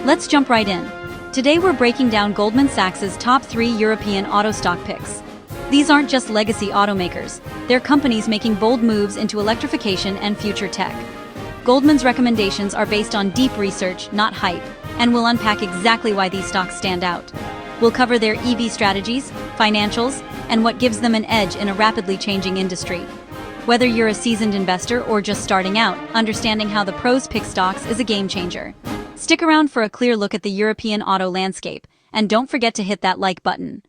Let's jump right in. Today we're breaking down Goldman Sachs' top 3 European auto stock picks. These aren't just legacy automakers, they're companies making bold moves into electrification and future tech. Goldman's recommendations are based on deep research, not hype, and we'll unpack exactly why these stocks stand out. We'll cover their EV strategies, financials, and what gives them an edge in a rapidly changing industry. Whether you're a seasoned investor or just starting out, understanding how the pros pick stocks is a game changer. Stick around for a clear look at the European auto landscape, and don't forget to hit that like button.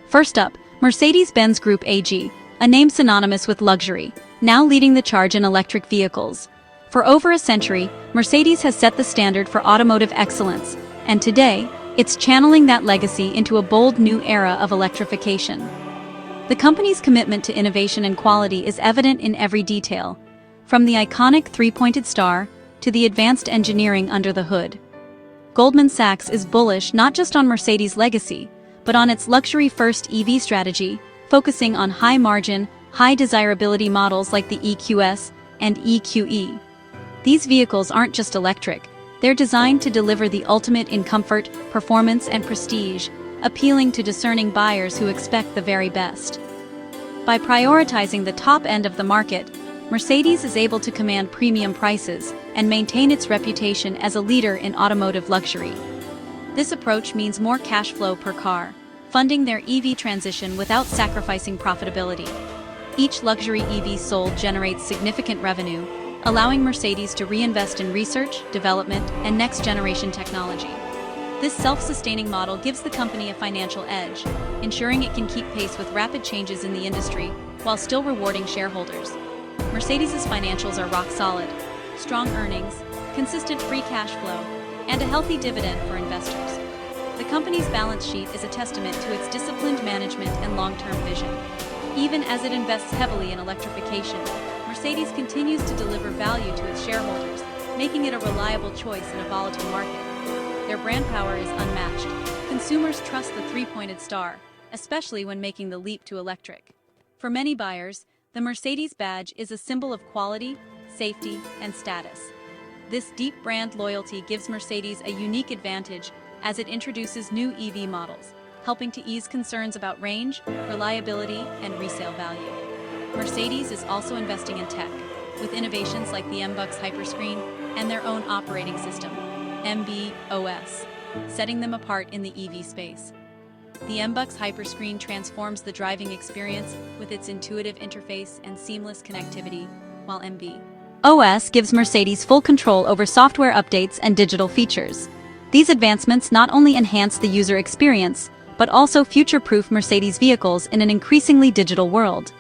First up, Mercedes-Benz Group AG, a name synonymous with luxury, now leading the charge in electric vehicles. For over a century, Mercedes has set the standard for automotive excellence, and today, it's channeling that legacy into a bold new era of electrification. The company's commitment to innovation and quality is evident in every detail, from the iconic three-pointed star to the advanced engineering under the hood. Goldman Sachs is bullish not just on Mercedes' legacy, but on its luxury-first EV strategy, focusing on high-margin, high-desirability models like the EQS and EQE. These vehicles aren't just electric, they're designed to deliver the ultimate in comfort, performance, and prestige, appealing to discerning buyers who expect the very best. By prioritizing the top end of the market, Mercedes is able to command premium prices and maintain its reputation as a leader in automotive luxury. This approach means more cash flow per car, funding their EV transition without sacrificing profitability. Each luxury EV sold generates significant revenue, allowing Mercedes to reinvest in research, development, and next-generation technology. This self-sustaining model gives the company a financial edge, ensuring it can keep pace with rapid changes in the industry while still rewarding shareholders. Mercedes' financials are rock solid: strong earnings, consistent free cash flow, and a healthy dividend for investors. The company's balance sheet is a testament to its disciplined management and long-term vision. Even as it invests heavily in electrification, Mercedes continues to deliver value to its shareholders, making it a reliable choice in a volatile market. Their brand power is unmatched. Consumers trust the three-pointed star, especially when making the leap to electric. For many buyers, the Mercedes badge is a symbol of quality, safety, and status. This deep brand loyalty gives Mercedes a unique advantage as it introduces new EV models, helping to ease concerns about range, reliability, and resale value. Mercedes is also investing in tech, with innovations like the MBUX Hyperscreen and their own operating system, MB.OS, setting them apart in the EV space. The MBUX Hyperscreen transforms the driving experience with its intuitive interface and seamless connectivity, while MB.OS gives Mercedes full control over software updates and digital features. These advancements not only enhance the user experience, but also future-proof Mercedes vehicles in an increasingly digital world.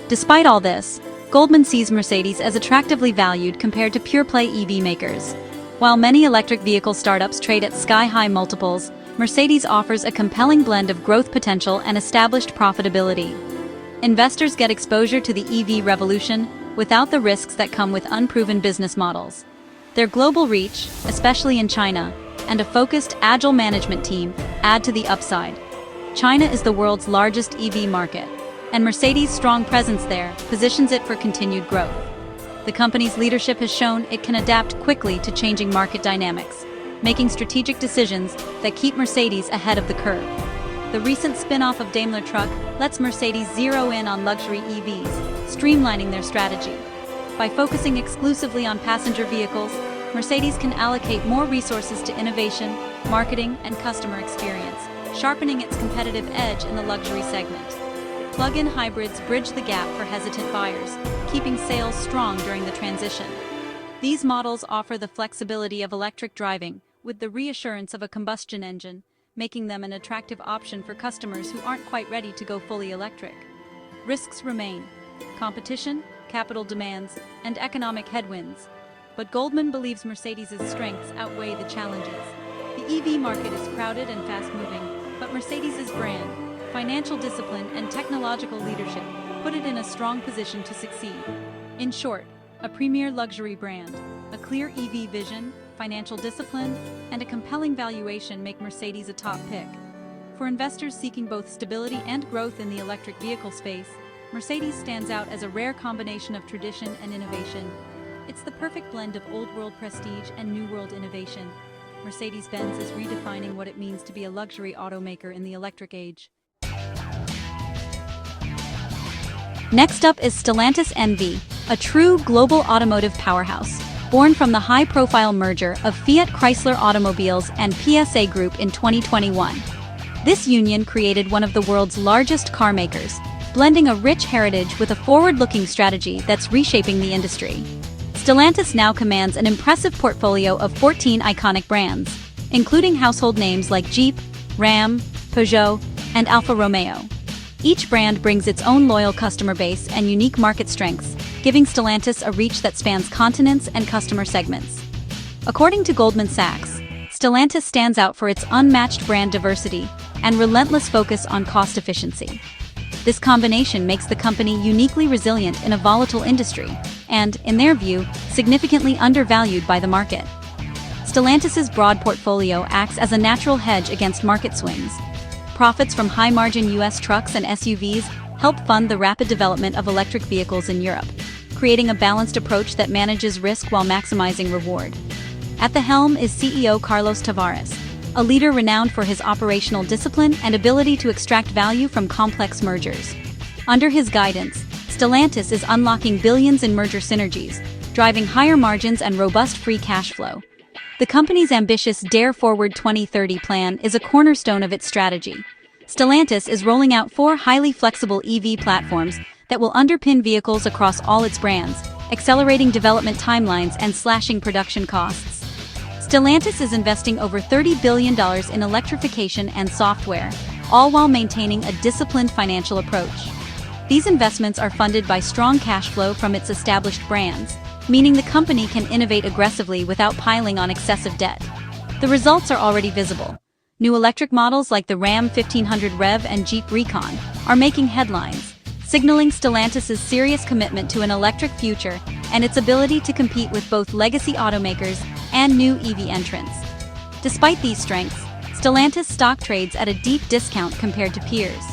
Despite all this, Goldman sees Mercedes as attractively valued compared to pure-play EV makers. While many electric vehicle startups trade at sky-high multiples, Mercedes offers a compelling blend of growth potential and established profitability. Investors get exposure to the EV revolution without the risks that come with unproven business models. Their global reach, especially in China, and a focused, agile management team add to the upside. China is the world's largest EV market, and Mercedes' strong presence there positions it for continued growth. The company's leadership has shown it can adapt quickly to changing market dynamics, making strategic decisions that keep Mercedes ahead of the curve. The recent spin-off of Daimler Truck lets Mercedes zero in on luxury EVs, streamlining their strategy. By focusing exclusively on passenger vehicles, Mercedes can allocate more resources to innovation, marketing, and customer experience, sharpening its competitive edge in the luxury segment. Plug-in hybrids bridge the gap for hesitant buyers, keeping sales strong during the transition. These models offer the flexibility of electric driving, with the reassurance of a combustion engine, making them an attractive option for customers who aren't quite ready to go fully electric. Risks remain: competition, capital demands, and economic headwinds. But Goldman believes Mercedes' strengths outweigh the challenges. The EV market is crowded and fast-moving, but Mercedes' brand, financial discipline, and technological leadership put it in a strong position to succeed. In short, a premier luxury brand, a clear EV vision, financial discipline, and a compelling valuation make Mercedes a top pick. For investors seeking both stability and growth in the electric vehicle space, Mercedes stands out as a rare combination of tradition and innovation. It's the perfect blend of old-world prestige and new-world innovation. Mercedes-Benz is redefining what it means to be a luxury automaker in the electric age. Next up is Stellantis NV, a true global automotive powerhouse, born from the high-profile merger of Fiat Chrysler Automobiles and PSA Group in 2021. This union created one of the world's largest car makers, blending a rich heritage with a forward-looking strategy that's reshaping the industry. Stellantis now commands an impressive portfolio of 14 iconic brands, including household names like Jeep, Ram, Peugeot, and Alfa Romeo. Each brand brings its own loyal customer base and unique market strengths, giving Stellantis a reach that spans continents and customer segments. According to Goldman Sachs, Stellantis stands out for its unmatched brand diversity and relentless focus on cost efficiency. This combination makes the company uniquely resilient in a volatile industry and, in their view, significantly undervalued by the market. Stellantis's broad portfolio acts as a natural hedge against market swings. Profits from high-margin U.S. trucks and SUVs help fund the rapid development of electric vehicles in Europe, creating a balanced approach that manages risk while maximizing reward. At the helm is CEO Carlos Tavares, a leader renowned for his operational discipline and ability to extract value from complex mergers. Under his guidance, Stellantis is unlocking billions in merger synergies, driving higher margins and robust free cash flow. The company's ambitious Dare Forward 2030 plan is a cornerstone of its strategy. Stellantis is rolling out 4 highly flexible EV platforms that will underpin vehicles across all its brands, accelerating development timelines and slashing production costs. Stellantis is investing over $30 billion in electrification and software, all while maintaining a disciplined financial approach. These investments are funded by strong cash flow from its established brands, meaning the company can innovate aggressively without piling on excessive debt. The results are already visible. New electric models like the Ram 1500 REV and Jeep Recon are making headlines, signaling Stellantis' serious commitment to an electric future and its ability to compete with both legacy automakers and new EV entrants. Despite these strengths, Stellantis stock trades at a deep discount compared to peers.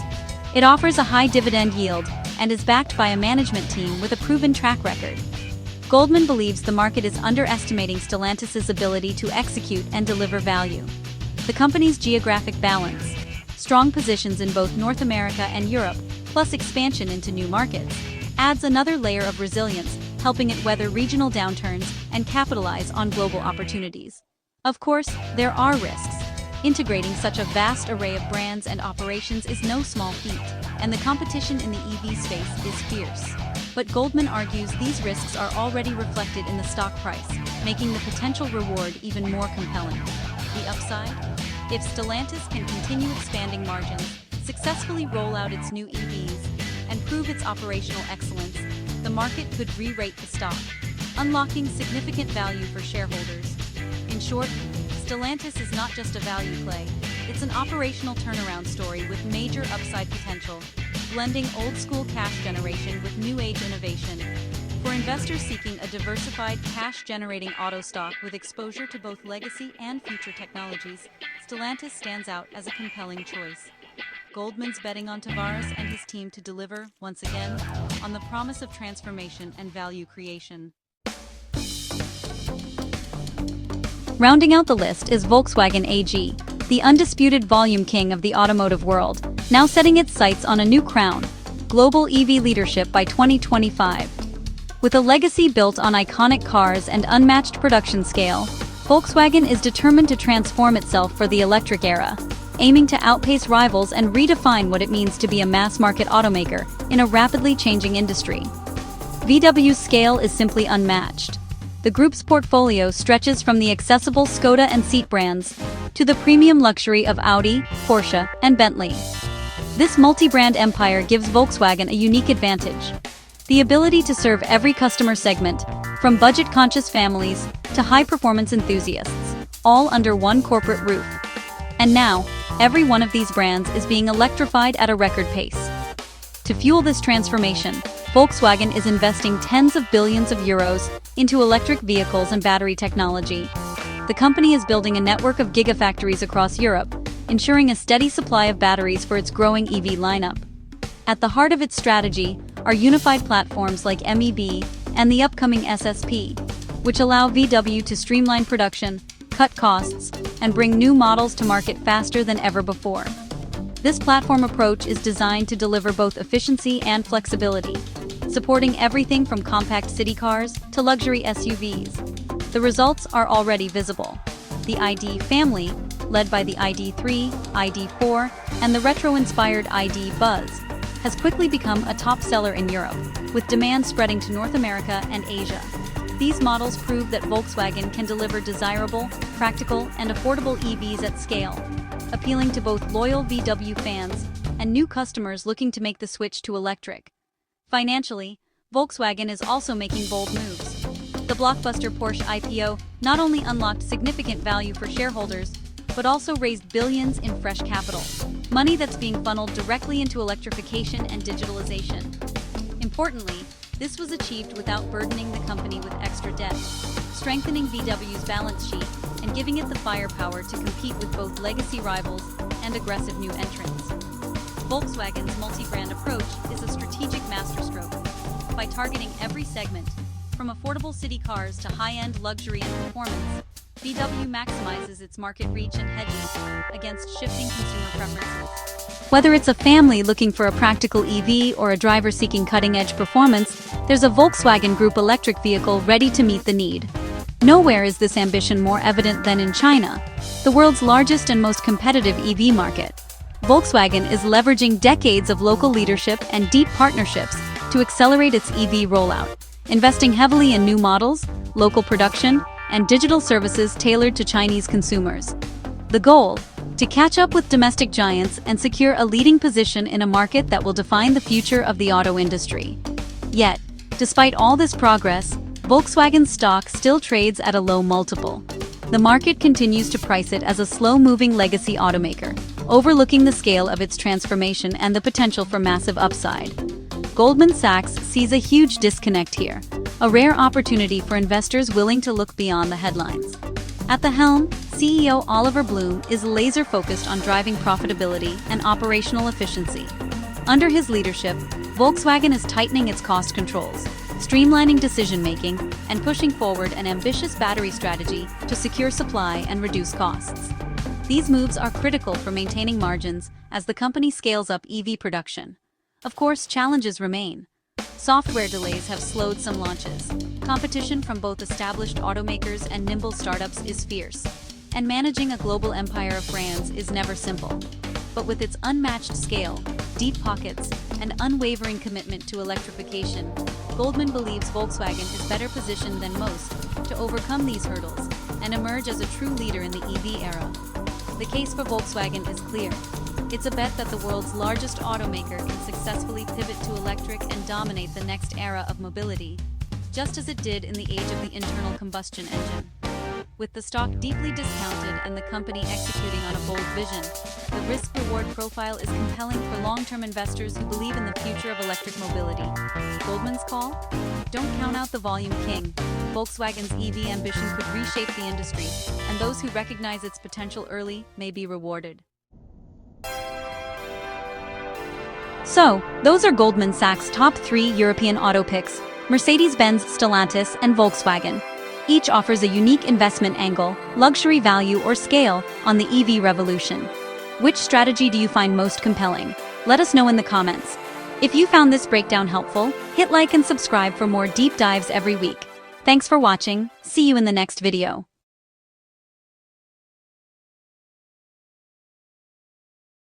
It offers a high dividend yield and is backed by a management team with a proven track record. Goldman believes the market is underestimating Stellantis' ability to execute and deliver value. The company's geographic balance, strong positions in both North America and Europe, plus expansion into new markets, adds another layer of resilience, helping it weather regional downturns and capitalize on global opportunities. Of course, there are risks. Integrating such a vast array of brands and operations is no small feat, and the competition in the EV space is fierce. But Goldman argues these risks are already reflected in the stock price, making the potential reward even more compelling. The upside? If Stellantis can continue expanding margins, successfully roll out its new EVs, and prove its operational excellence, the market could re-rate the stock, unlocking significant value for shareholders. In short, Stellantis is not just a value play, it's an operational turnaround story with major upside potential, blending old-school cash generation with new-age innovation. For investors seeking a diversified, cash-generating auto stock with exposure to both legacy and future technologies, Stellantis stands out as a compelling choice. Goldman's betting on Tavares and his team to deliver, once again, on the promise of transformation and value creation. Rounding out the list is Volkswagen AG, the undisputed volume king of the automotive world, now setting its sights on a new crown, global EV leadership by 2025. With a legacy built on iconic cars and unmatched production scale, Volkswagen is determined to transform itself for the electric era, aiming to outpace rivals and redefine what it means to be a mass-market automaker in a rapidly changing industry. VW's scale is simply unmatched. The group's portfolio stretches from the accessible Skoda and Seat brands to the premium luxury of Audi, Porsche, and Bentley. This multi-brand empire gives Volkswagen a unique advantage: the ability to serve every customer segment, from budget-conscious families to high-performance enthusiasts, all under one corporate roof. And now, every one of these brands is being electrified at a record pace. To fuel this transformation, Volkswagen is investing tens of billions of euros into electric vehicles and battery technology. The company is building a network of gigafactories across Europe, ensuring a steady supply of batteries for its growing EV lineup. At the heart of its strategy are unified platforms like MEB and the upcoming SSP, which allow VW to streamline production, cut costs, and bring new models to market faster than ever before. This platform approach is designed to deliver both efficiency and flexibility, supporting everything from compact city cars to luxury SUVs. The results are already visible. The ID family, led by the ID3, ID4, and the retro-inspired ID Buzz, has quickly become a top seller in Europe, with demand spreading to North America and Asia. These models prove that Volkswagen can deliver desirable, practical, and affordable EVs at scale, appealing to both loyal VW fans and new customers looking to make the switch to electric. Financially, Volkswagen is also making bold moves. The blockbuster Porsche IPO not only unlocked significant value for shareholders, but also raised billions in fresh capital, money that's being funneled directly into electrification and digitalization. Importantly, this was achieved without burdening the company with extra debt, strengthening VW's balance sheet and giving it the firepower to compete with both legacy rivals and aggressive new entrants. Volkswagen's multi-brand approach is a strategic masterstroke. By targeting every segment, from affordable city cars to high-end luxury and performance, VW maximizes its market reach and hedges against shifting consumer preferences. Whether it's a family looking for a practical EV or a driver seeking cutting-edge performance, there's a Volkswagen Group electric vehicle ready to meet the need. Nowhere is this ambition more evident than in China, the world's largest and most competitive EV market. Volkswagen is leveraging decades of local leadership and deep partnerships to accelerate its EV rollout, investing heavily in new models, local production, and digital services tailored to Chinese consumers. The goal? To catch up with domestic giants and secure a leading position in a market that will define the future of the auto industry. Yet, despite all this progress, Volkswagen's stock still trades at a low multiple. The market continues to price it as a slow-moving legacy automaker, overlooking the scale of its transformation and the potential for massive upside. Goldman Sachs sees a huge disconnect here, a rare opportunity for investors willing to look beyond the headlines. At the helm, CEO Oliver Blume is laser-focused on driving profitability and operational efficiency. Under his leadership, Volkswagen is tightening its cost controls, streamlining decision-making, and pushing forward an ambitious battery strategy to secure supply and reduce costs. These moves are critical for maintaining margins as the company scales up EV production. Of course, challenges remain. Software delays have slowed some launches. Competition from both established automakers and nimble startups is fierce. And managing a global empire of brands is never simple. But with its unmatched scale, deep pockets, and unwavering commitment to electrification, Goldman believes Volkswagen is better positioned than most to overcome these hurdles and emerge as a true leader in the EV era. The case for Volkswagen is clear. It's a bet that the world's largest automaker can successfully pivot to electric and dominate the next era of mobility, just as it did in the age of the internal combustion engine. With the stock deeply discounted and the company executing on a bold vision, the risk-reward profile is compelling for long-term investors who believe in the future of electric mobility. Goldman's call? Don't count out the volume king. Volkswagen's EV ambition could reshape the industry, and those who recognize its potential early may be rewarded. So, those are Goldman Sachs' top 3 European auto picks: Mercedes-Benz, Stellantis, and Volkswagen. Each offers a unique investment angle, luxury value, or scale on the EV revolution. Which strategy do you find most compelling? Let us know in the comments. If you found this breakdown helpful, hit like and subscribe for more deep dives every week. Thanks for watching. See you in the next video.